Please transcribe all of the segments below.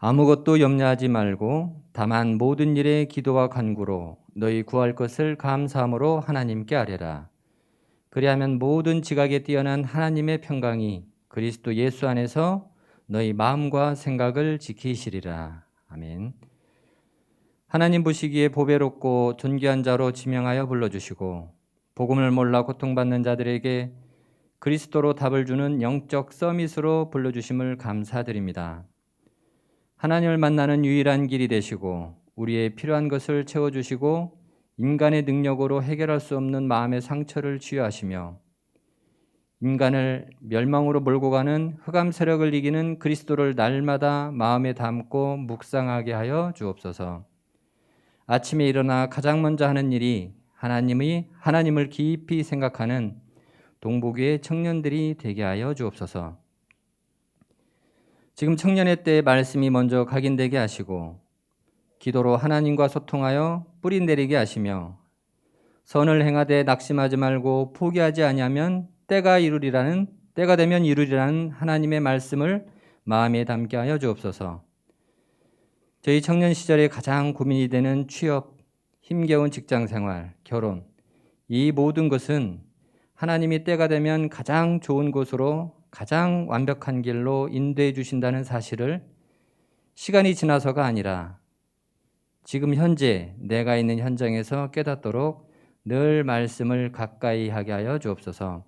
아무것도 염려하지 말고 다만 모든 일에 기도와 간구로 너희 구할 것을 감사함으로 하나님께 아뢰라. 그리하면 모든 지각에 뛰어난 하나님의 평강이 그리스도 예수 안에서 너희 마음과 생각을 지키시리라. 아멘. 하나님 보시기에 보배롭고 존귀한 자로 지명하여 불러주시고 복음을 몰라 고통받는 자들에게 그리스도로 답을 주는 영적 서밋으로 불러주심을 감사드립니다. 하나님을 만나는 유일한 길이 되시고 우리의 필요한 것을 채워주시고 인간의 능력으로 해결할 수 없는 마음의 상처를 치유하시며 인간을 멸망으로 몰고 가는 흑암 세력을 이기는 그리스도를 날마다 마음에 담고 묵상하게 하여 주옵소서. 아침에 일어나 가장 먼저 하는 일이 하나님을 깊이 생각하는 동북교의 청년들이 되게 하여 주옵소서. 지금 청년의 때에 말씀이 먼저 각인되게 하시고 기도로 하나님과 소통하여 뿌리 내리게 하시며 선을 행하되 낙심하지 말고 포기하지 아니하면 때가 되면 이루리라는 하나님의 말씀을 마음에 담게 하여 주옵소서. 저희 청년 시절에 가장 고민이 되는 취업, 힘겨운 직장 생활, 결혼, 이 모든 것은 하나님이 때가 되면 가장 좋은 곳으로 가장 완벽한 길로 인도해 주신다는 사실을 시간이 지나서가 아니라 지금 현재 내가 있는 현장에서 깨닫도록 늘 말씀을 가까이 하게 하여 주옵소서.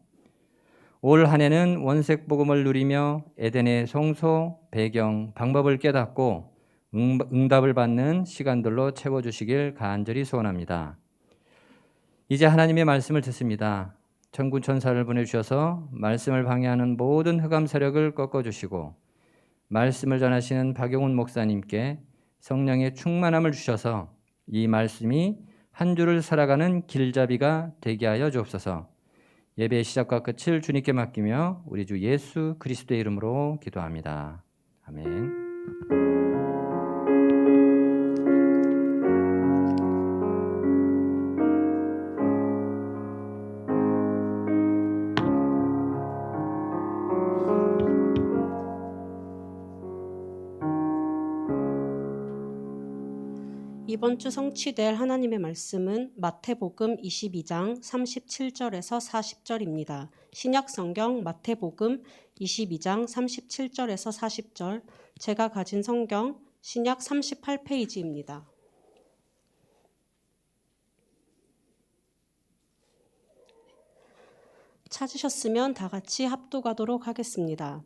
올 한 해는 원색 복음을 누리며 에덴의 성소, 배경, 방법을 깨닫고 응답을 받는 시간들로 채워주시길 간절히 소원합니다. 이제 하나님의 말씀을 듣습니다. 천군 천사를 보내주셔서 말씀을 방해하는 모든 흑암 세력을 꺾어주시고 말씀을 전하시는 박용훈 목사님께 성령의 충만함을 주셔서 이 말씀이 한 주를 살아가는 길잡이가 되게 하여 주옵소서. 예배의 시작과 끝을 주님께 맡기며 우리 주 예수 그리스도의 이름으로 기도합니다. 아멘. 이번 주 성취될 하나님의 말씀은 마태복음 22장 37절에서 40절입니다. 신약 성경 마태복음 22장 37절에서 40절, 제가 가진 성경 신약 38페이지입니다. 찾으셨으면 다 같이 합독하도록 하겠습니다.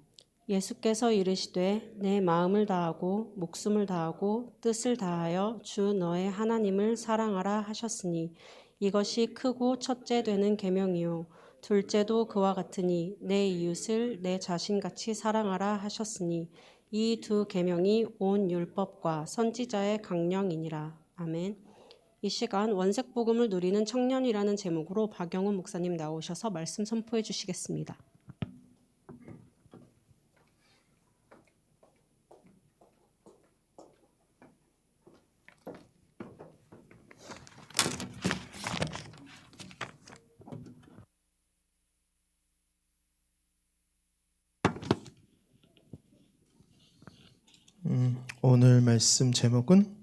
예수께서 이르시되 내 마음을 다하고 목숨을 다하고 뜻을 다하여 주 너의 하나님을 사랑하라 하셨으니 이것이 크고 첫째 되는 계명이요 둘째도 그와 같으니 내 이웃을 내 자신같이 사랑하라 하셨으니 이 두 계명이 온 율법과 선지자의 강령이니라. 아멘. 이 시간 원색 복음을 누리는 청년이라는 제목으로 박영훈 목사님 나오셔서 말씀 선포해 주시겠습니다. 오늘 말씀 제목은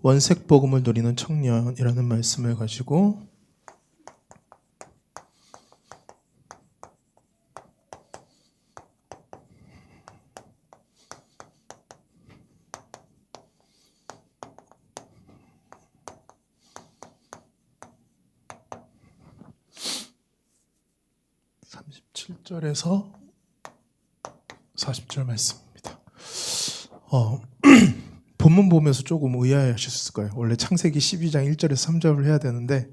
원색 복음을 누리는 청년이라는 말씀을 가지고 (37절에서 40절) 말씀입니다. 본문 보면서 조금 의아해하셨을 거예요. 원래 창세기 12장 1절에서 3절을 해야 되는데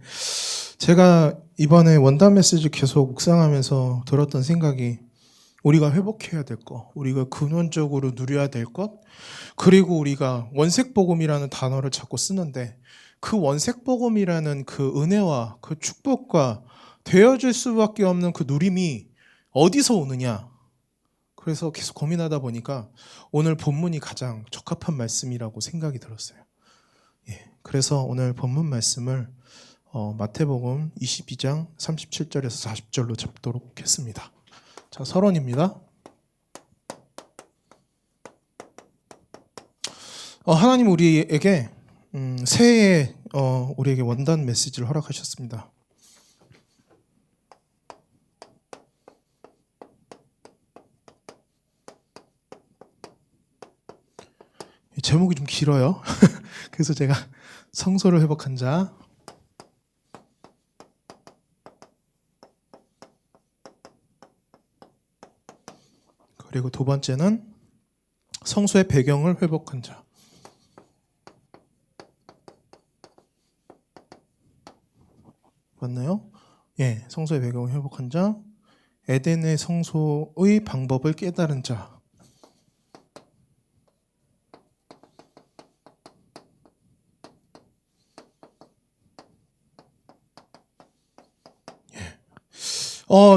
제가 이번에 원단 메시지 계속 묵상하면서 들었던 생각이 우리가 회복해야 될 것, 우리가 근원적으로 누려야 될 것, 그리고 우리가 원색복음이라는 단어를 자꾸 쓰는데 그 원색복음이라는 그 은혜와 그 축복과 되어질 수밖에 없는 그 누림이 어디서 오느냐. 그래서 계속 고민하다 보니까 오늘 본문이 가장 적합한 말씀이라고 생각이 들었어요. 그래서 오늘 본문 말씀을 마태복음 22장 37절에서 40절로 잡도록 했습니다. 자, 서론입니다. 하나님 우리에게 새해에 우리에게 원단 메시지를 허락하셨습니다. 제목이 좀 길어요. 그래서 제가 성소를 회복한 자, 그리고 두 번째는 성소의 배경을 회복한 자. 맞나요? 예, 성소의 배경을 회복한 자, 에덴의 성소의 방법을 깨달은 자.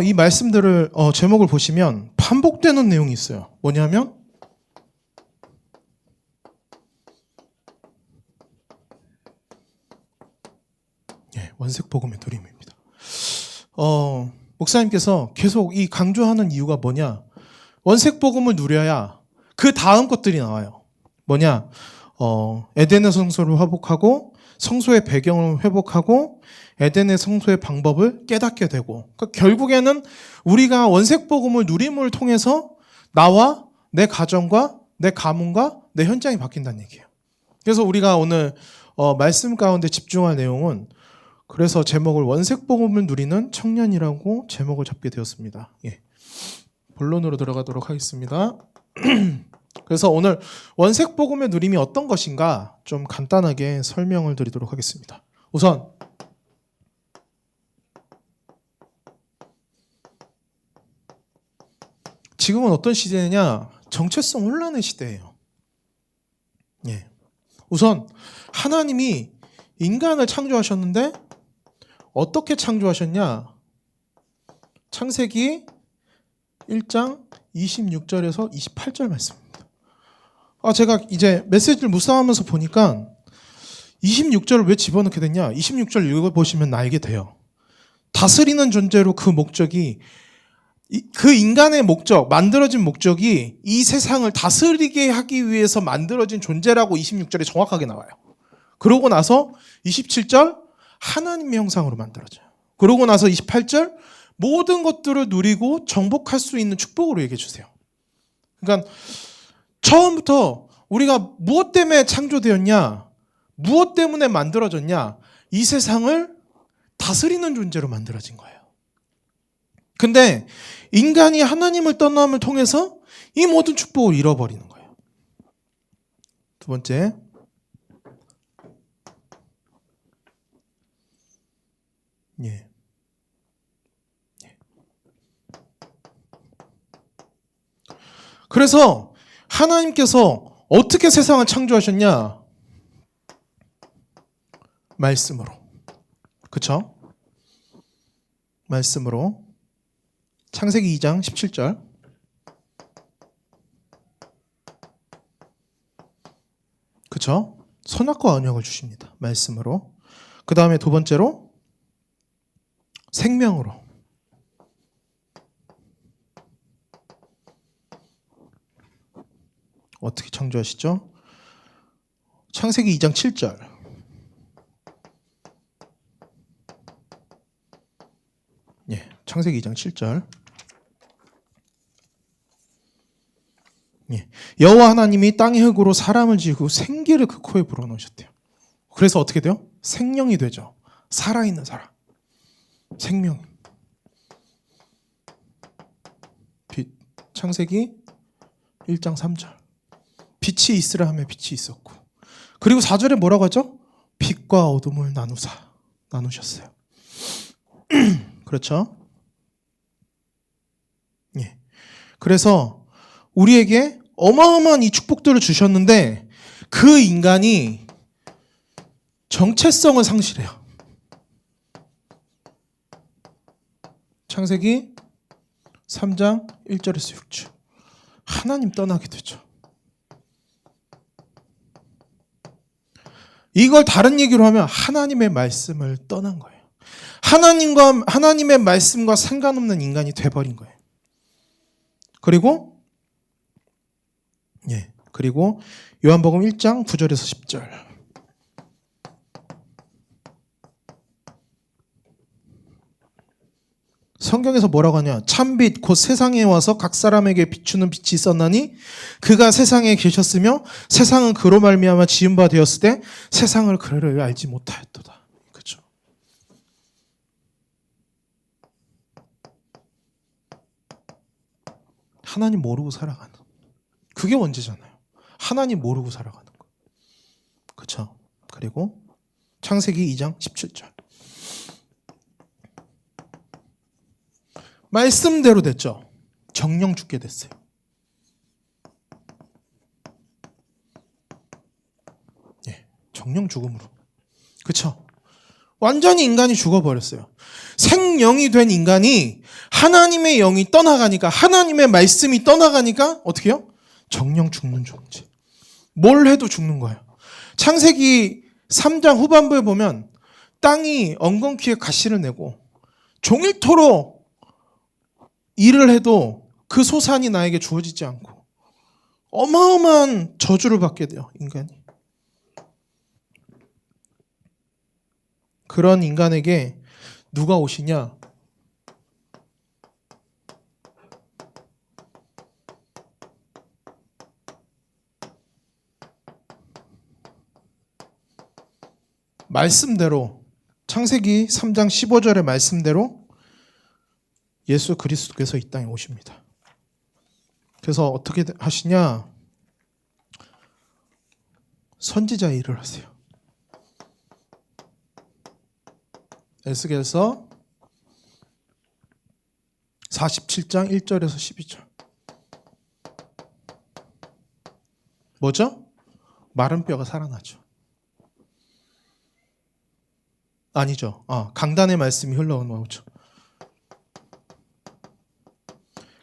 이 말씀들을 제목을 보시면 반복되는 내용이 있어요. 뭐냐면 원색 복음의 누림입니다. 목사님께서 계속 이 강조하는 이유가 뭐냐? 원색 복음을 누려야 그 다음 것들이 나와요. 뭐냐? 에덴의 성소를 회복하고 성소의 배경을 회복하고 에덴의 성소의 방법을 깨닫게 되고, 그러니까 결국에는 우리가 원색 복음을 누림을 통해서 나와 내 가정과 내 가문과 내 현장이 바뀐다는 얘기예요. 그래서 우리가 오늘 말씀 가운데 집중할 내용은, 그래서 제목을 원색 복음을 누리는 청년이라고 제목을 잡게 되었습니다. 예. 본론으로 들어가도록 하겠습니다. 그래서 오늘 원색 복음의 누림이 어떤 것인가 좀 간단하게 설명을 드리도록 하겠습니다. 우선 지금은 어떤 시대냐? 정체성 혼란의 시대예요. 예. 우선 하나님이 인간을 창조하셨는데 어떻게 창조하셨냐? 창세기 1장 26절에서 28절 말씀입니다. 제가 이제 메시지를 묵상하면서 보니까 26절을 왜 집어넣게 됐냐? 26절 읽어보시면 알게 돼요. 다스리는 존재로 그 목적이, 그 인간의 목적, 만들어진 목적이 이 세상을 다스리게 하기 위해서 만들어진 존재라고 26절에 정확하게 나와요. 그러고 나서 27절 하나님의 형상으로 만들어져요. 그러고 나서 28절 모든 것들을 누리고 정복할 수 있는 축복으로 얘기해 주세요. 그러니까 처음부터 우리가 무엇 때문에 창조되었냐, 무엇 때문에 만들어졌냐, 이 세상을 다스리는 존재로 만들어진 거예요. 근데 인간이 하나님을 떠남을 통해서 이 모든 축복을 잃어버리는 거예요. 두 번째, 그래서 하나님께서 어떻게 세상을 창조하셨냐? 말씀으로. 그쵸? 말씀으로. 창세기 2장 17절. 그쵸? 선악과 언약을 주십니다. 말씀으로. 그 다음에 두 번째로 생명으로. 어떻게 창조하시죠? 창세기 2장 7절. 창세기 2장 7절. 여호와 하나님이 땅의 흙으로 사람을 지으고 생기를 그 코에 불어넣으셨대요. 그래서 어떻게 돼요? 생명이 되죠. 살아있는 사람. 생명. 창세기 1장 3절. 빛이 있으라 하며 빛이 있었고. 그리고 4절에 뭐라고 하죠? 빛과 어둠을 나누셨어요. 그렇죠? 예. 그래서 우리에게 어마어마한 이 축복들을 주셨는데 그 인간이 정체성을 상실해요. 창세기 3장 1절에서 6절. 하나님 떠나게 되죠. 이걸 다른 얘기로 하면 하나님의 말씀을 떠난 거예요. 하나님의 말씀과 상관없는 인간이 돼버린 거예요. 그리고 요한복음 1장 9절에서 10절. 성경에서 뭐라고 하냐? 참빛 곧 세상에 와서 각 사람에게 비추는 빛이 있었나니 그가 세상에 계셨으며 세상은 그로 말미암아 지은 바 되었을 때 세상을 그를 알지 못하였도다. 그렇죠? 하나님 모르고 살아가는, 그게 원죄잖아요. 하나님 모르고 살아가는 거. 그렇죠? 그리고 창세기 2장 17절. 말씀대로 됐죠. 정령 죽게 됐어요. 정령 죽음으로. 그렇죠? 완전히 인간이 죽어버렸어요. 생명이 된 인간이 하나님의 영이 떠나가니까, 하나님의 말씀이 떠나가니까 어떻게 해요? 정령 죽는 존재. 뭘 해도 죽는 거예요. 창세기 3장 후반부에 보면 땅이 엉겅퀴에 가시를 내고 종일토록 일을 해도 그 소산이 나에게 주어지지 않고 어마어마한 저주를 받게 돼요, 인간이. 그런 인간에게 누가 오시냐? 말씀대로, 창세기 3장 15절의 말씀대로 예수 그리스도께서 이 땅에 오십니다. 그래서 어떻게 하시냐? 선지자 일을 하세요. 에스겔서 47장 1절에서 12절. 뭐죠? 마른 뼈가 살아나죠. 아니죠. 강단의 말씀이 흘러나오죠.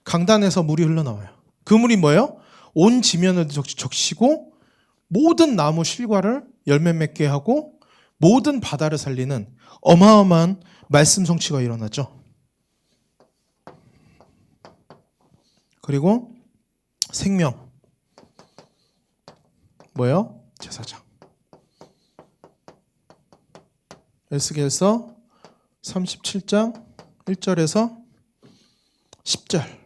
강단에서 물이 흘러나와요. 그 물이 뭐예요? 온 지면을 적시고 모든 나무 실과를 열매 맺게 하고 모든 바다를 살리는 어마어마한 말씀 성취가 일어나죠. 그리고 생명. 뭐예요? 제사장. 에스겔서 37장 1절에서 10절.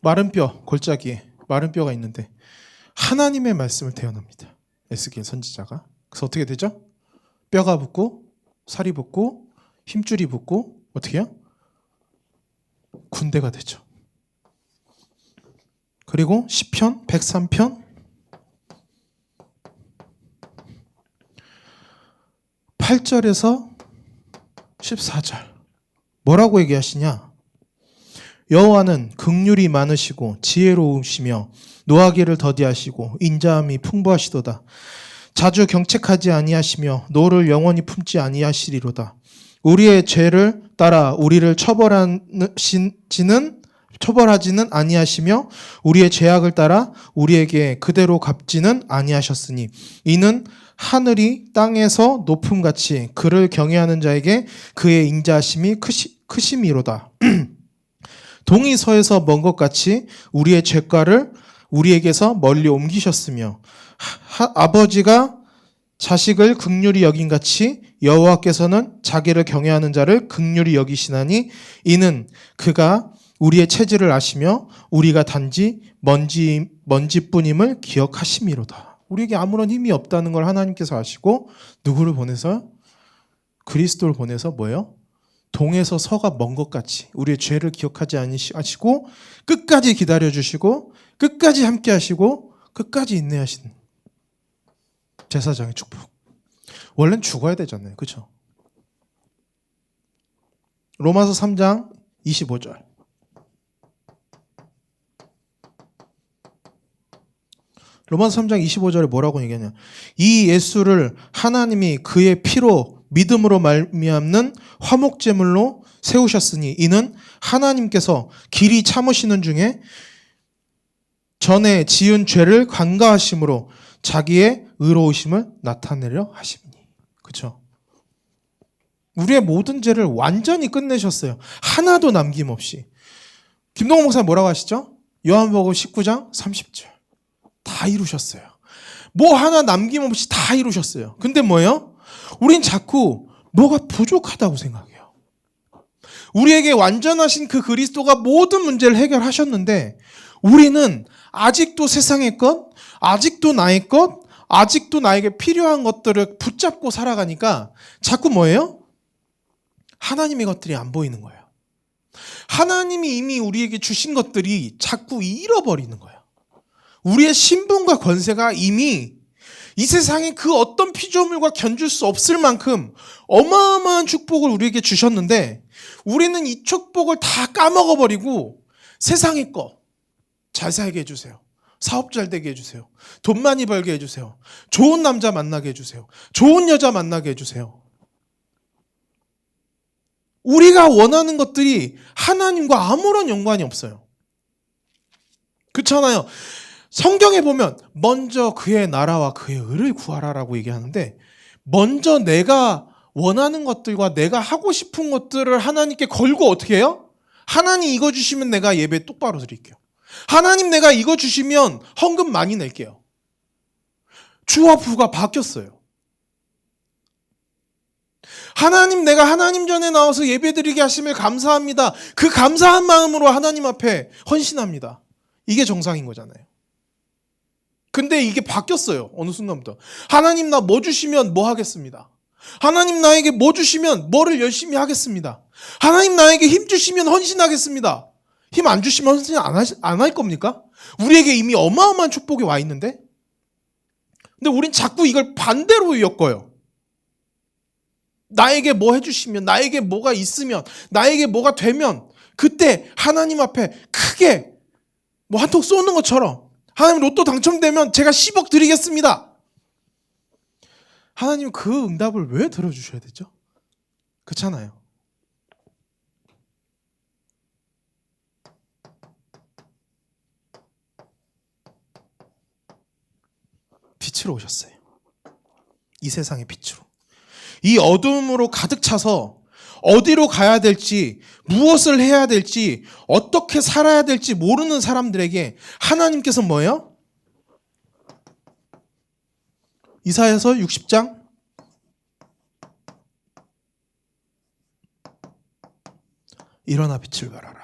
마른 뼈, 골짜기에 마른 뼈가 있는데 하나님의 말씀을 대언합니다. 에스겔 선지자가. 그래서 어떻게 되죠? 뼈가 붙고 살이 붙고 힘줄이 붙고 어떻게 해요? 군대가 되죠. 그리고 시편 103편 8절에서 14절. 뭐라고 얘기하시냐? 여호와는 긍휼이 많으시고 지혜로우시며 노하기를 더디하시고 인자함이 풍부하시도다. 자주 경책하지 아니하시며 노를 영원히 품지 아니하시리로다. 우리의 죄를 따라 우리를 처벌하지는 아니하시며 우리의 죄악을 따라 우리에게 그대로 갚지는 아니하셨으니 이는 하늘이 땅에서 높음같이 그를 경외하는 자에게 그의 인자하심이 크심이로다. 동이 서에서 먼 것 같이 우리의 죄가를 우리에게서 멀리 옮기셨으며 아버지가 자식을 긍휼히 여긴 같이 여호와께서는 자기를 경외하는 자를 긍휼히 여기시나니 이는 그가 우리의 체질을 아시며 우리가 단지 먼지뿐임을 기억하심이로다. 우리에게 아무런 힘이 없다는 걸 하나님께서 아시고 누구를 보내서? 그리스도를 보내서 뭐예요? 동에서 서가 먼 것 같이 우리의 죄를 기억하지 아니하시고 끝까지 기다려주시고 끝까지 함께 하시고 끝까지 인내하시는 제사장의 축복. 원래는 죽어야 되잖아요. 그렇죠? 로마서 3장 25절. 로마서 3장 25절에 뭐라고 얘기하냐? 이 예수를 하나님이 그의 피로 믿음으로 말미암는 화목제물로 세우셨으니 이는 하나님께서 길이 참으시는 중에 전에 지은 죄를 관가하심으로 자기의 의로우심을 나타내려 하심이니. 그렇죠? 우리의 모든 죄를 완전히 끝내셨어요. 하나도 남김없이. 김동호 목사님 뭐라고 하시죠? 요한복음 19장 30절. 다 이루셨어요. 뭐 하나 남김없이 다 이루셨어요. 근데 뭐예요? 우린 자꾸 뭐가 부족하다고 생각해요. 우리에게 완전하신 그 그리스도가 모든 문제를 해결하셨는데 우리는 아직도 세상의 것, 아직도 나의 것, 아직도 나에게 필요한 것들을 붙잡고 살아가니까 자꾸 뭐예요? 하나님의 것들이 안 보이는 거예요. 하나님이 이미 우리에게 주신 것들이 자꾸 잃어버리는 거예요. 우리의 신분과 권세가 이미 이 세상의 그 어떤 피조물과 견줄 수 없을 만큼 어마어마한 축복을 우리에게 주셨는데 우리는 이 축복을 다 까먹어버리고 세상의 것, 잘 살게 해주세요. 사업 잘 되게 해주세요. 돈 많이 벌게 해주세요. 좋은 남자 만나게 해주세요. 좋은 여자 만나게 해주세요. 우리가 원하는 것들이 하나님과 아무런 연관이 없어요. 그렇잖아요. 성경에 보면 먼저 그의 나라와 그의 의를 구하라라고 얘기하는데 먼저 내가 원하는 것들과 내가 하고 싶은 것들을 하나님께 걸고 어떻게 해요? 하나님 이거 주시면 내가 예배 똑바로 드릴게요. 하나님 내가 이거 주시면 헌금 많이 낼게요. 주와 부가 바뀌었어요. 하나님 내가 하나님 전에 나와서 예배드리게 하심을 감사합니다. 그 감사한 마음으로 하나님 앞에 헌신합니다. 이게 정상인 거잖아요. 근데 이게 바뀌었어요. 어느 순간부터. 하나님 나 뭐 주시면 뭐 하겠습니다. 하나님 나에게 뭐 주시면 뭐를 열심히 하겠습니다. 하나님 나에게 힘 주시면 헌신하겠습니다. 힘 안 주시면 헌신 안 할 겁니까? 우리에게 이미 어마어마한 축복이 와 있는데? 근데 우린 자꾸 이걸 반대로 엮어요. 나에게 뭐 해주시면, 나에게 뭐가 있으면, 나에게 뭐가 되면 그때 하나님 앞에 크게 뭐 한턱 쏘는 것처럼 하나님 로또 당첨되면 제가 10억 드리겠습니다. 하나님 그 응답을 왜 들어주셔야 되죠? 그렇잖아요. 빛으로 오셨어요. 이 세상의 빛으로. 이 어둠으로 가득 차서 어디로 가야 될지, 무엇을 해야 될지, 어떻게 살아야 될지 모르는 사람들에게 하나님께서 뭐예요? 이사야서 60장 일어나 빛을 발하라.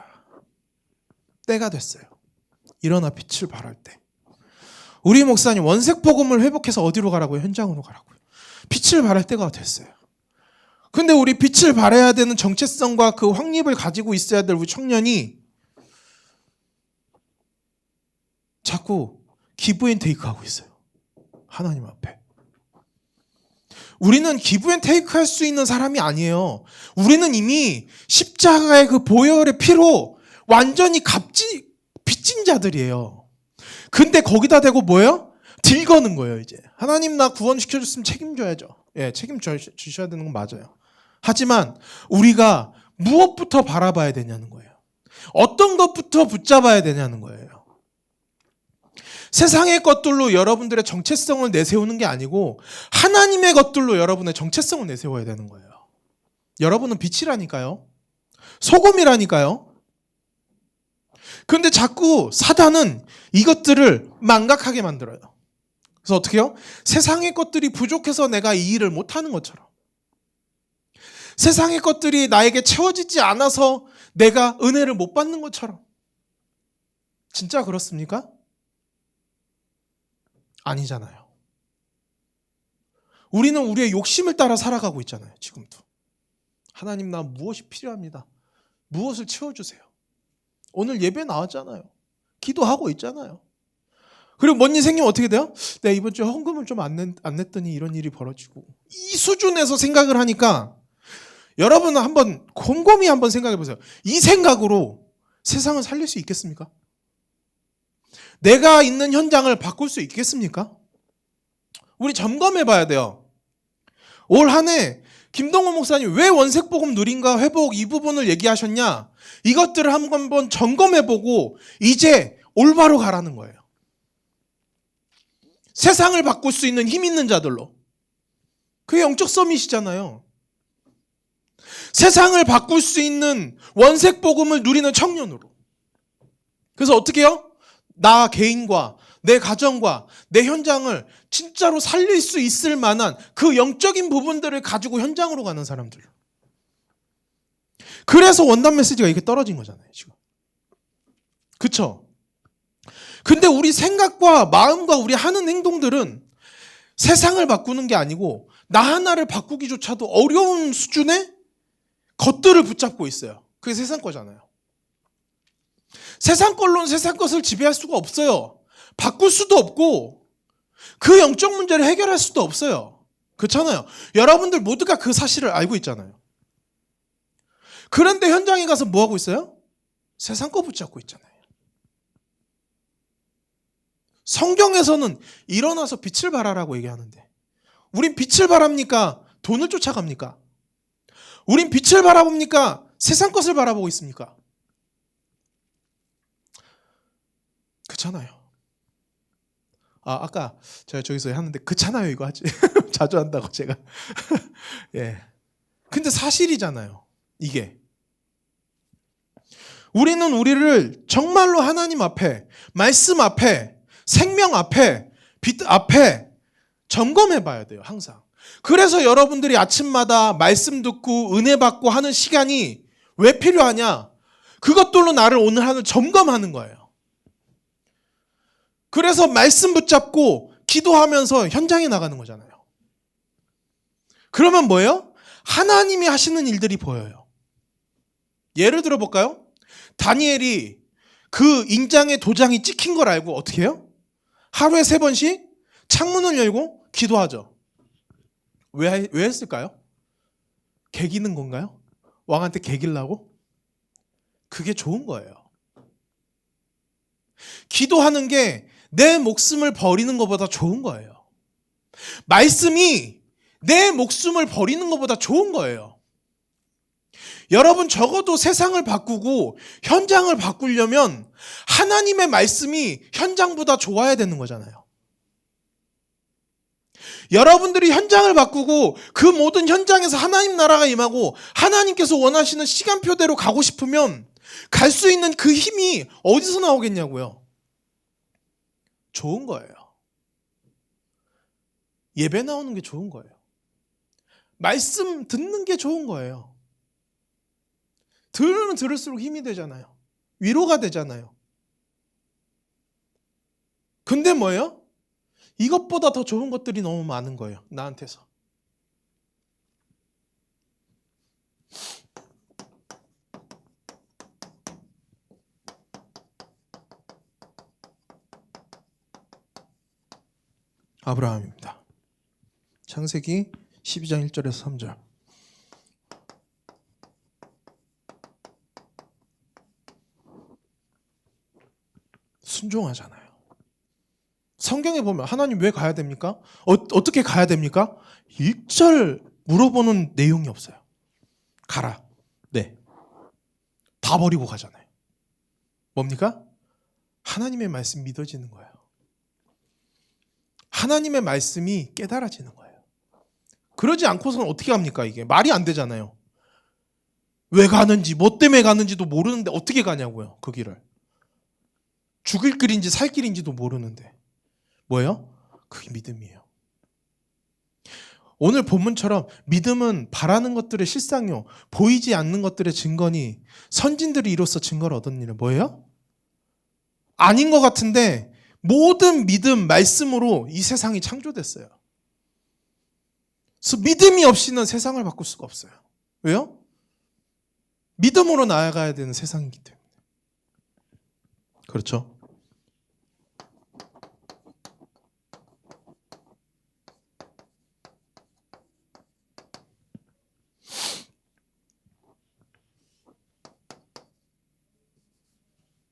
때가 됐어요. 일어나 빛을 발할 때. 우리 목사님 원색 복음을 회복해서 어디로 가라고요? 현장으로 가라고요. 빛을 발할 때가 됐어요. 근데 우리 빛을 발해야 되는 정체성과 그 확립을 가지고 있어야 될 우리 청년이 자꾸 기브 앤 테이크 하고 있어요. 하나님 앞에. 우리는 기브 앤 테이크 할 수 있는 사람이 아니에요. 우리는 이미 십자가의 그 보혈의 피로 완전히 빚진 자들이에요. 근데 거기다 대고 뭐예요? 딜 거는 거예요, 이제. 하나님 나 구원시켜줬으면 책임져야죠. 예, 책임주셔야 되는 건 맞아요. 하지만 우리가 무엇부터 바라봐야 되냐는 거예요. 어떤 것부터 붙잡아야 되냐는 거예요. 세상의 것들로 여러분들의 정체성을 내세우는 게 아니고 하나님의 것들로 여러분의 정체성을 내세워야 되는 거예요. 여러분은 빛이라니까요. 소금이라니까요. 그런데 자꾸 사단은 이것들을 망각하게 만들어요. 그래서 어떻게 해요? 세상의 것들이 부족해서 내가 이 일을 못하는 것처럼, 세상의 것들이 나에게 채워지지 않아서 내가 은혜를 못 받는 것처럼. 진짜 그렇습니까? 아니잖아요. 우리는 우리의 욕심을 따라 살아가고 있잖아요. 지금도. 하나님 나 무엇이 필요합니다. 무엇을 채워주세요. 오늘 예배 나왔잖아요. 기도하고 있잖아요. 그리고 뭔 일 생기면 어떻게 돼요? 내가 이번 주에 헌금을 좀 안 냈더니 이런 일이 벌어지고. 이 수준에서 생각을 하니까 여러분은 한번 곰곰이 한번 생각해 보세요. 이 생각으로 세상을 살릴 수 있겠습니까? 내가 있는 현장을 바꿀 수 있겠습니까? 우리 점검해 봐야 돼요. 올 한 해 김동호 목사님 왜 원색복음 누린가 회복 이 부분을 얘기하셨냐? 이것들을 한번 점검해 보고 이제 올바로 가라는 거예요. 세상을 바꿀 수 있는 힘 있는 자들로. 그게 영적 서밋이잖아요. 세상을 바꿀 수 있는 원색 복음을 누리는 청년으로. 그래서 어떻게 해요? 나 개인과 내 가정과 내 현장을 진짜로 살릴 수 있을 만한 그 영적인 부분들을 가지고 현장으로 가는 사람들. 그래서 원단 메시지가 이렇게 떨어진 거잖아요, 지금. 그쵸? 근데 우리 생각과 마음과 우리 하는 행동들은 세상을 바꾸는 게 아니고 나 하나를 바꾸기조차도 어려운 수준의 것들을 붙잡고 있어요. 그게 세상 거잖아요. 세상 걸로는 세상 것을 지배할 수가 없어요. 바꿀 수도 없고 그 영적 문제를 해결할 수도 없어요. 그렇잖아요. 여러분들 모두가 그 사실을 알고 있잖아요. 그런데 현장에 가서 뭐 하고 있어요? 세상 거 붙잡고 있잖아요. 성경에서는 일어나서 빛을 발하라고 얘기하는데 우린 빛을 발합니까? 돈을 쫓아갑니까? 우린 빛을 바라봅니까? 세상 것을 바라보고 있습니까? 그렇잖아요. 아까 제가 저기서 하는데 그렇잖아요 이거 하지. 자주 한다고 제가. 예. 근데 사실이잖아요. 이게. 우리는 우리를 정말로 하나님 앞에, 말씀 앞에, 생명 앞에, 빛 앞에 점검해 봐야 돼요. 항상. 그래서 여러분들이 아침마다 말씀 듣고 은혜 받고 하는 시간이 왜 필요하냐? 그것들로 나를 오늘 하는 점검하는 거예요. 그래서 말씀 붙잡고 기도하면서 현장에 나가는 거잖아요. 그러면 뭐예요? 하나님이 하시는 일들이 보여요. 예를 들어 볼까요? 다니엘이 그 인장에 도장이 찍힌 걸 알고 어떻게 해요? 하루에 3번씩 창문을 열고 기도하죠. 왜 했을까요? 개기는 건가요? 왕한테 개기려고? 그게 좋은 거예요. 기도하는 게 내 목숨을 버리는 것보다 좋은 거예요. 말씀이 내 목숨을 버리는 것보다 좋은 거예요. 여러분 적어도 세상을 바꾸고 현장을 바꾸려면 하나님의 말씀이 현장보다 좋아야 되는 거잖아요. 여러분들이 현장을 바꾸고 그 모든 현장에서 하나님 나라가 임하고 하나님께서 원하시는 시간표대로 가고 싶으면 갈 수 있는 그 힘이 어디서 나오겠냐고요. 좋은 거예요. 예배 나오는 게 좋은 거예요. 말씀 듣는 게 좋은 거예요. 들으면 들을수록 힘이 되잖아요. 위로가 되잖아요. 근데 뭐예요? 이것보다 더 좋은 것들이 너무 많은 거예요. 나한테서. 아브라함입니다. 창세기 12장 1절에서 3절. 순종하잖아요. 성경에 보면 하나님 왜 가야 됩니까? 어떻게 가야 됩니까? 1절 물어보는 내용이 없어요. 가라. 네. 다 버리고 가잖아요. 뭡니까? 하나님의 말씀 믿어지는 거예요. 하나님의 말씀이 깨달아지는 거예요. 그러지 않고서는 어떻게 합니까? 이게 말이 안 되잖아요. 왜 가는지 뭐 때문에 가는지도 모르는데 어떻게 가냐고요. 그 길을. 죽을 길인지 살 길인지도 모르는데 뭐예요? 그게 믿음이에요. 오늘 본문처럼 믿음은 바라는 것들의 실상이요 보이지 않는 것들의 증거니 선진들이 이로써 증거를 얻은 일은 뭐예요? 아닌 것 같은데 모든 믿음, 말씀으로 이 세상이 창조됐어요. 그래서 믿음이 없이는 세상을 바꿀 수가 없어요. 왜요? 믿음으로 나아가야 되는 세상이기 때문에. 그렇죠?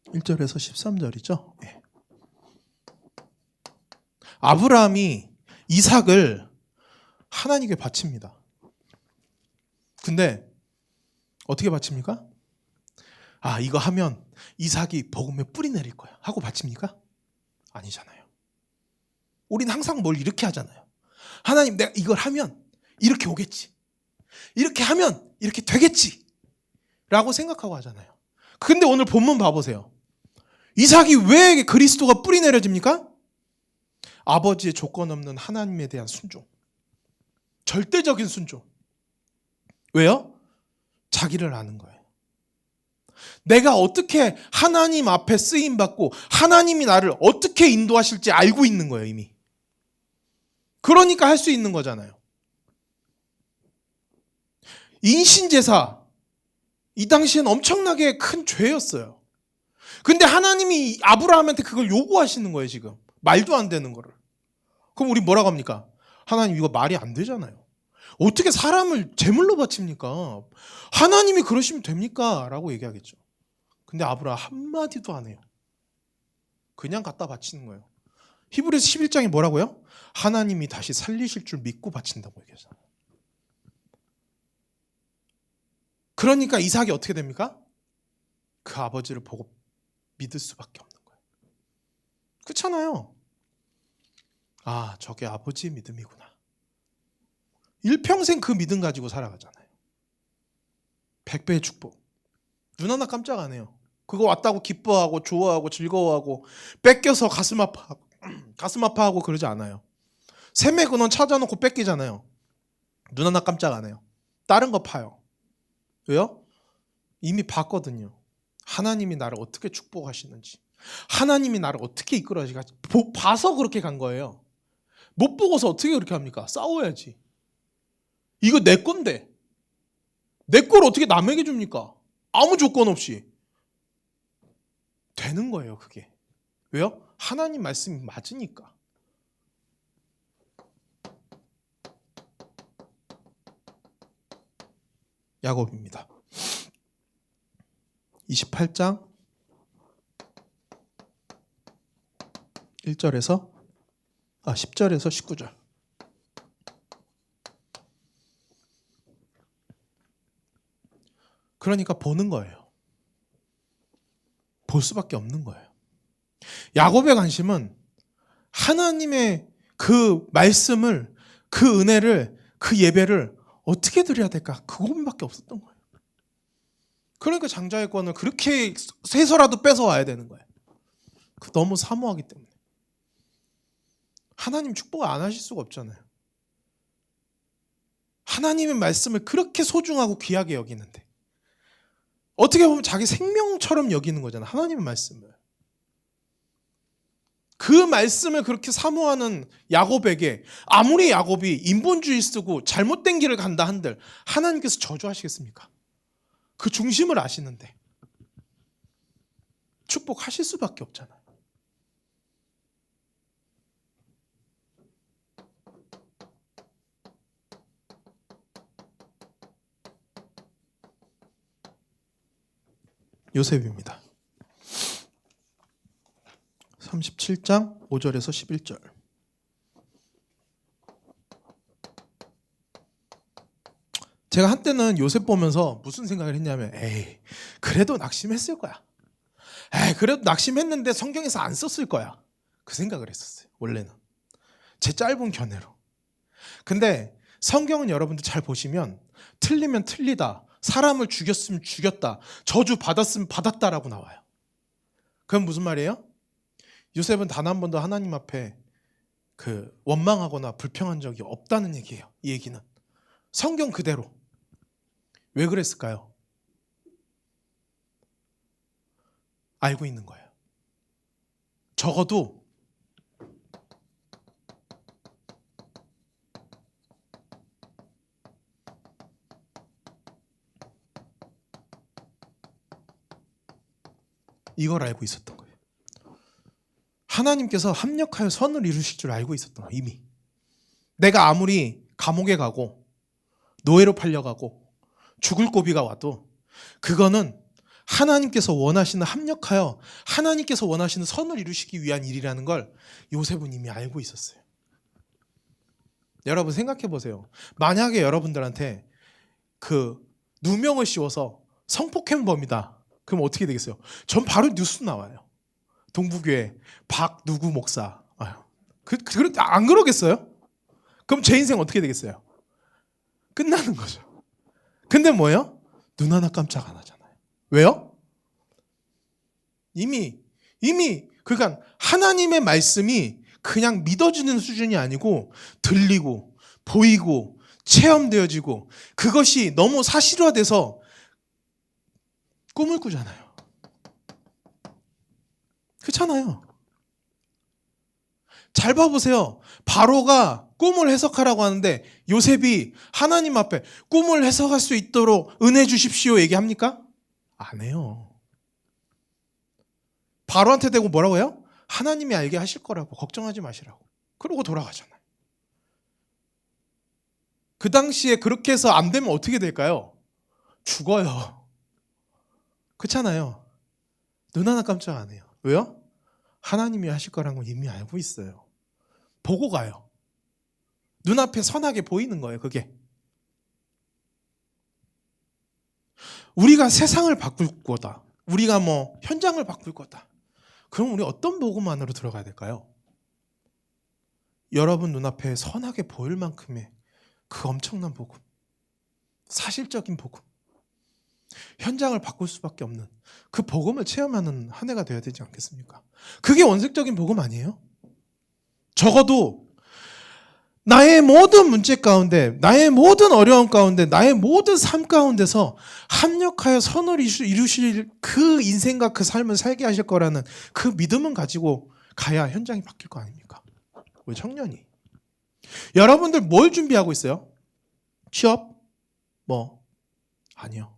(1절에서) (13절이죠) 네. 아브라함이 이삭을 하나님께 바칩니다. 근데 어떻게 바칩니까? 이거 하면 이삭이 복음에 뿌리 내릴 거야 하고 바칩니까? 아니잖아요. 우린 항상 뭘 이렇게 하잖아요. 하나님 내가 이걸 하면 이렇게 오겠지. 이렇게 하면 이렇게 되겠지 라고 생각하고 하잖아요. 근데 오늘 본문 봐보세요. 이삭이 왜 그리스도가 뿌리 내려집니까? 아버지의 조건 없는 하나님에 대한 순종. 절대적인 순종. 왜요? 자기를 아는 거예요. 내가 어떻게 하나님 앞에 쓰임받고 하나님이 나를 어떻게 인도하실지 알고 있는 거예요, 이미. 그러니까 할 수 있는 거잖아요. 인신제사, 이 당시엔 엄청나게 큰 죄였어요. 근데 하나님이 아브라함한테 그걸 요구하시는 거예요, 지금. 말도 안 되는 거를. 그럼 우리 뭐라고 합니까? 하나님 이거 말이 안 되잖아요. 어떻게 사람을 제물로 바칩니까? 하나님이 그러시면 됩니까? 라고 얘기하겠죠. 근데 아브라함 한마디도 안 해요. 그냥 갖다 바치는 거예요. 히브리서 11장이 뭐라고요? 하나님이 다시 살리실 줄 믿고 바친다고 얘기하잖아요. 그러니까 이삭이 어떻게 됩니까? 그 아버지를 보고 믿을 수밖에 없는 거예요. 그렇잖아요. 아, 저게 아버지의 믿음이구나. 일평생 그 믿음 가지고 살아가잖아요. 100배의 축복. 눈 하나 깜짝 안 해요. 그거 왔다고 기뻐하고 좋아하고 즐거워하고 뺏겨서 가슴 아파하고 그러지 않아요. 샘의 근원 찾아놓고 뺏기잖아요. 눈 하나 깜짝 안 해요. 다른 거 파요. 왜요? 이미 봤거든요. 하나님이 나를 어떻게 축복하시는지, 하나님이 나를 어떻게 이끌어가시는지 봐서 그렇게 간 거예요. 못 보고서 어떻게 그렇게 합니까? 싸워야지. 이거 내 건데 내 걸 어떻게 남에게 줍니까? 아무 조건 없이 되는 거예요, 그게. 왜요? 하나님 말씀이 맞으니까. 야곱입니다. 28장 10절에서 19절. 그러니까 보는 거예요. 볼 수밖에 없는 거예요. 야곱의 관심은 하나님의 그 말씀을, 그 은혜를, 그 예배를 어떻게 드려야 될까? 그 고민밖에 없었던 거예요. 그러니까 장자의 권을 그렇게 해서라도 뺏어와야 되는 거예요. 너무 사모하기 때문에. 하나님 축복을 안 하실 수가 없잖아요. 하나님의 말씀을 그렇게 소중하고 귀하게 여기는데 어떻게 보면 자기 생명처럼 여기는 거잖아요. 하나님의 말씀을. 그 말씀을 그렇게 사모하는 야곱에게 아무리 야곱이 인본주의 쓰고 잘못된 길을 간다 한들 하나님께서 저주하시겠습니까? 그 중심을 아시는데 축복하실 수밖에 없잖아요. 요셉입니다. 37장 5절에서 11절. 제가 한때는 요셉 보면서 무슨 생각을 했냐면 에이, 그래도 낙심했을 거야. 에이, 그래도 낙심했는데 성경에서 안 썼을 거야. 그 생각을 했었어요. 원래는. 제 짧은 견해로. 근데 성경은 여러분들 잘 보시면 틀리면 틀리다, 사람을 죽였으면 죽였다, 저주 받았으면 받았다라고 나와요. 그건 무슨 말이에요? 요셉은 단 한 번도 하나님 앞에 원망하거나 불평한 적이 없다는 얘기예요. 이 얘기는 성경 그대로. 왜 그랬을까요? 알고 있는 거예요. 적어도 이걸 알고 있었던 거예요. 하나님께서 합력하여 선을 이루실 줄 알고 있었던 거예요. 이미. 내가 아무리 감옥에 가고 노예로 팔려가고 죽을 고비가 와도 그거는 하나님께서 원하시는 합력하여 하나님께서 원하시는 선을 이루시기 위한 일이라는 걸 요셉은 이미 알고 있었어요. 여러분 생각해 보세요. 만약에 여러분들한테 누명을 씌워서 성폭행범이다. 그럼 어떻게 되겠어요? 전 바로 뉴스 나와요. 동부교회 박 누구 목사. 안 그러겠어요? 그럼 제 인생 어떻게 되겠어요? 끝나는 거죠. 근데 뭐예요? 눈 하나 깜짝 안 하잖아요. 왜요? 이미 그러니까 하나님의 말씀이 그냥 믿어지는 수준이 아니고 들리고 보이고 체험되어지고 그것이 너무 사실화돼서 꿈을 꾸잖아요. 그렇잖아요. 잘 봐보세요. 바로가 꿈을 해석하라고 하는데 요셉이 하나님 앞에 꿈을 해석할 수 있도록 은혜 주십시오 얘기합니까? 안 해요. 바로한테 대고 뭐라고 해요? 하나님이 알게 하실 거라고, 걱정하지 마시라고. 그러고 돌아가잖아요. 그 당시에 그렇게 해서 안 되면 어떻게 될까요? 죽어요. 그렇잖아요. 눈 하나 깜짝 안 해요. 왜요? 하나님이 하실 거라는 건 이미 알고 있어요. 보고 가요. 눈앞에 선하게 보이는 거예요, 그게. 우리가 세상을 바꿀 거다. 우리가 뭐 현장을 바꿀 거다. 그럼 우리 어떤 복음 안으로 들어가야 될까요? 여러분 눈앞에 선하게 보일 만큼의 그 엄청난 복음, 사실적인 복음, 현장을 바꿀 수밖에 없는 그 복음을 체험하는 한 해가 되어야 되지 않겠습니까? 그게 원색적인 복음 아니에요? 적어도 나의 모든 문제 가운데, 나의 모든 어려움 가운데, 나의 모든 삶 가운데서 합력하여 선을 이루실 그 인생과 그 삶을 살게 하실 거라는 그 믿음은 가지고 가야 현장이 바뀔 거 아닙니까? 우리 청년이. 여러분들 뭘 준비하고 있어요? 취업? 뭐? 아니요.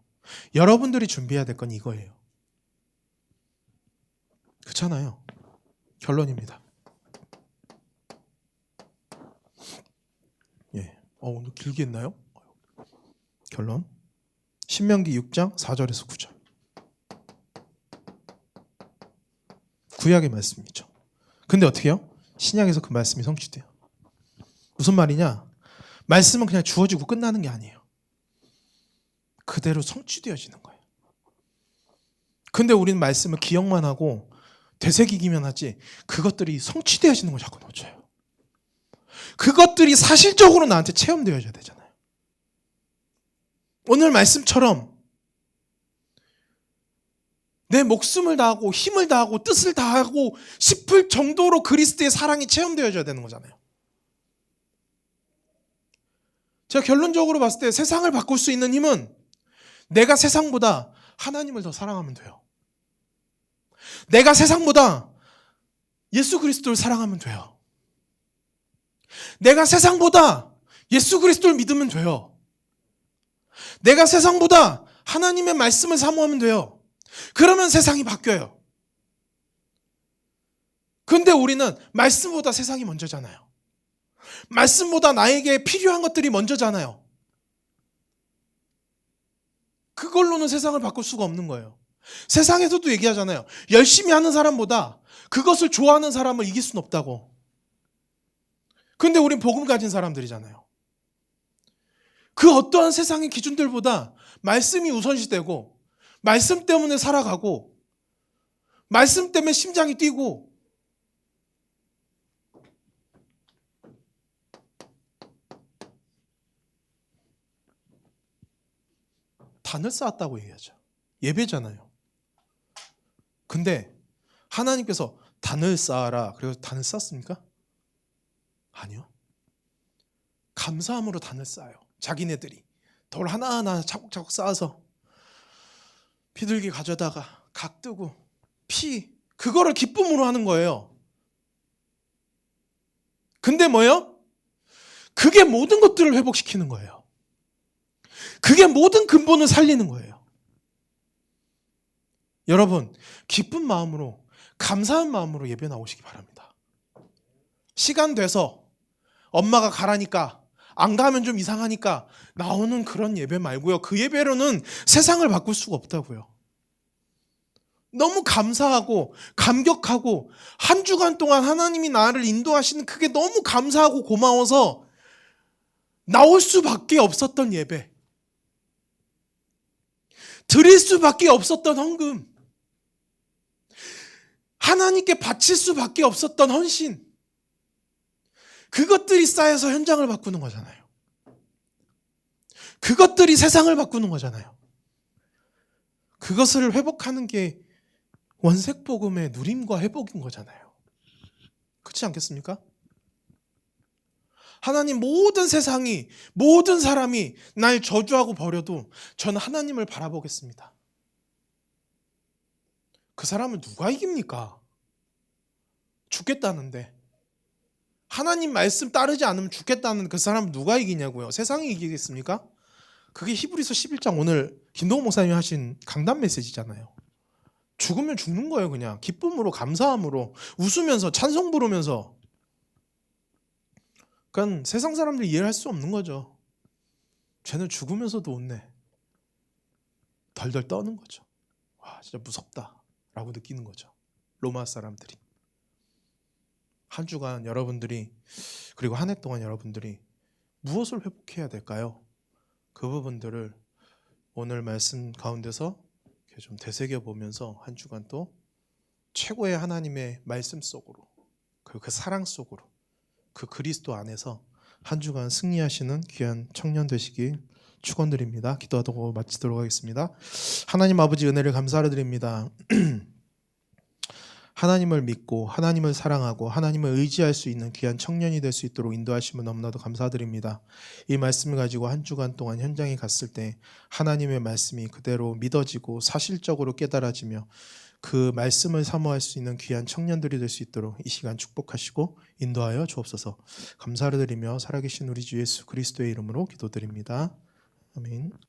여러분들이 준비해야 될 건 이거예요. 그렇잖아요. 결론입니다. 예. 오늘 길게 했나요? 결론. 신명기 6장 4절에서 9절. 구약의 말씀이죠. 근데 어떻게 해요? 신약에서 그 말씀이 성취돼요. 무슨 말이냐? 말씀은 그냥 주어지고 끝나는 게 아니에요. 그대로 성취되어지는 거예요. 근데 우리는 말씀을 기억만 하고 되새기기만 하지 그것들이 성취되어지는 걸 자꾸 놓쳐요. 그것들이 사실적으로 나한테 체험되어져야 되잖아요. 오늘 말씀처럼 내 목숨을 다하고 힘을 다하고 뜻을 다하고 싶을 정도로 그리스도의 사랑이 체험되어져야 되는 거잖아요. 제가 결론적으로 봤을 때 세상을 바꿀 수 있는 힘은 내가 세상보다 하나님을 더 사랑하면 돼요. 내가 세상보다 예수 그리스도를 사랑하면 돼요. 내가 세상보다 예수 그리스도를 믿으면 돼요. 내가 세상보다 하나님의 말씀을 사모하면 돼요. 그러면 세상이 바뀌어요. 근데 우리는 말씀보다 세상이 먼저잖아요. 말씀보다 나에게 필요한 것들이 먼저잖아요. 그걸로는 세상을 바꿀 수가 없는 거예요. 세상에서도 얘기하잖아요. 열심히 하는 사람보다 그것을 좋아하는 사람을 이길 수는 없다고. 근데 우린 복음 가진 사람들이잖아요. 그 어떠한 세상의 기준들보다 말씀이 우선시되고 말씀 때문에 살아가고 말씀 때문에 심장이 뛰고 단을 쌓았다고 얘기하죠. 예배잖아요. 근데 하나님께서 단을 쌓아라 그래서 단을 쌓습니까? 아니요. 감사함으로 단을 쌓아요. 자기네들이 돌 하나하나 차곡차곡 쌓아서 비둘기 가져다가 각 뜨고 그거를 기쁨으로 하는 거예요. 근데 뭐예요? 그게 모든 것들을 회복시키는 거예요. 그게 모든 근본을 살리는 거예요. 여러분, 기쁜 마음으로 감사한 마음으로 예배 나오시기 바랍니다. 시간 돼서 엄마가 가라니까 안 가면 좀 이상하니까 나오는 그런 예배 말고요. 그 예배로는 세상을 바꿀 수가 없다고요. 너무 감사하고 감격하고 한 주간 동안 하나님이 나를 인도하시는 그게 너무 감사하고 고마워서 나올 수밖에 없었던 예배, 드릴 수밖에 없었던 헌금, 하나님께 바칠 수밖에 없었던 헌신, 그것들이 쌓여서 현장을 바꾸는 거잖아요. 그것들이 세상을 바꾸는 거잖아요. 그것을 회복하는 게 원색복음의 누림과 회복인 거잖아요. 그렇지 않겠습니까? 하나님, 모든 세상이, 모든 사람이 날 저주하고 버려도 저는 하나님을 바라보겠습니다. 그 사람을 누가 이깁니까? 죽겠다는데. 하나님 말씀 따르지 않으면 죽겠다는 그 사람을 누가 이기냐고요? 세상이 이기겠습니까? 그게 히브리서 11장 오늘 김동호 목사님이 하신 강단 메시지잖아요. 죽으면 죽는 거예요. 그냥 기쁨으로, 감사함으로, 웃으면서, 찬송 부르면서. 그러니까 세상 사람들이 이해할 수 없는 거죠. 쟤는 죽으면서도 웃네. 덜덜 떠는 거죠. 와, 진짜 무섭다 라고 느끼는 거죠. 로마 사람들이. 한 주간 여러분들이, 그리고 한 해 동안 여러분들이 무엇을 회복해야 될까요? 그 부분들을 오늘 말씀 가운데서 이렇게 좀 되새겨보면서 한 주간 또 최고의 하나님의 말씀 속으로, 그 사랑 속으로, 그 그리스도 안에서 한 주간 승리하시는 귀한 청년 되시길 축원드립니다. 기도하고 마치도록 하겠습니다. 하나님 아버지, 은혜를 감사를 드립니다. 하나님을 믿고 하나님을 사랑하고 하나님을 의지할 수 있는 귀한 청년이 될 수 있도록 인도하심을 너무나도 감사드립니다. 이 말씀을 가지고 한 주간 동안 현장에 갔을 때 하나님의 말씀이 그대로 믿어지고 사실적으로 깨달아지며 그 말씀을 사모할 수 있는 귀한 청년들이 될 수 있도록 이 시간 축복하시고 인도하여 주옵소서. 감사를 드리며 살아계신 우리 주 예수 그리스도의 이름으로 기도드립니다. 아멘.